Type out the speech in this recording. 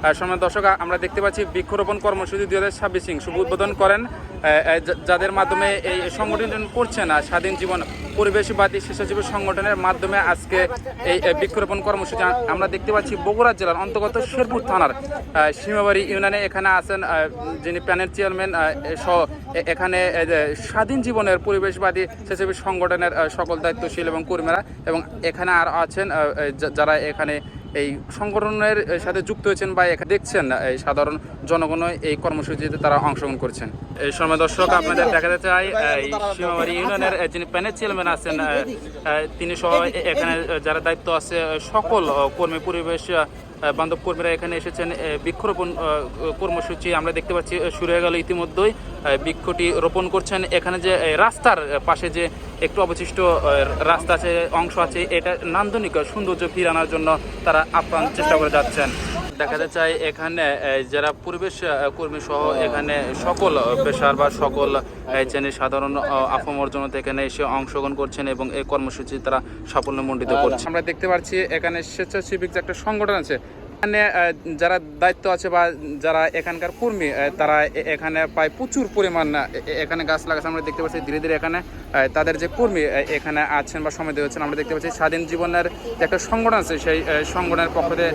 সম্মানিত দর্শক, আমরা দেখতে পাচ্ছি বৃক্ষরোপণ কর্মসূচি 2026 শুভ উদ্বোধন করেন যাদের মাধ্যমে এই সংগঠন করছেন স্বাধীন জীবন পরিবেশবাদী স্বেচ্ছাসেবী সংগঠনের মাধ্যমে আজকে এই বৃক্ষরোপণ কর্মসূচি আমরা দেখতে পাচ্ছি বগুড়া জেলার অন্তর্গত শেরপুর থানার সীমাবাড়ি ইউনিয়নে। এখানে আছেন যিনি প্যানেল চেয়ারম্যান সহ এখানে স্বাধীন জীবনের পরিবেশবাদী স্বেচ্ছাসেবী সংগঠনের সকল দায়িত্বশীল এবং কর্মীরা, এবং এখানে আর আছেন যারা এখানে এই সংগঠনের সাথে যুক্ত হয়েছেন বা এখানে দেখছেন এই সাধারণ জনগণ এই কর্মসূচিতে তারা অংশগ্রহণ করছেন। এই সময় দর্শক আপনাদের দেখাতে চাই এই সীমাবাড়ি ইউনিয়নের যিনি প্যানেল চেয়ারম্যান আছেন তিনি সহ এখানে যারা দায়িত্ব আছে সকল কর্মী পরিবেশ বান্ধব কর্মীরা এখানে এসেছেন। বৃক্ষরোপণ কর্মসূচি আমরা দেখতে পাচ্ছি শুরু হয়ে গেল ইতিমধ্যেই। বৃক্ষটি রোপণ করছেন। এখানে যে রাস্তার পাশে যে একটু অবশিষ্ট রাস্তা আছে, অংশ আছে, এটা নান্দনিক সৌন্দর্য ফিরিয়ে আনার জন্য তারা আপ্রাণ চেষ্টা করে যাচ্ছেন। দেখাতে চাই এখানে যারা পরিবেশ কর্মী সহ এখানে সকল পেশার বা সকল শ্রেণীর সাধারণ আপামর্জন এখানে এসে অংশগ্রহণ করছেন এবং এই কর্মসূচি তারা সাফল্যমণ্ডিত করছে। আমরা দেখতে পাচ্ছি এখানে স্বেচ্ছাসেবী যে একটা সংগঠন আছে, এখানে যারা দায়িত্ব আছে বা যারা এখানকার কর্মী তারা এখানে প্রায় প্রচুর পরিমাণ এখানে গাছ লাগাচ্ছে। আমরা দেখতে পাচ্ছি ধীরে ধীরে এখানে তাদের যে কর্মী এখানে আছেন বা সময় দিচ্ছেন। আমরা দেখতে পাচ্ছি স্বাধীন জীবনের যে একটা সংগঠন আছে, সেই সংগঠনের পক্ষ থেকে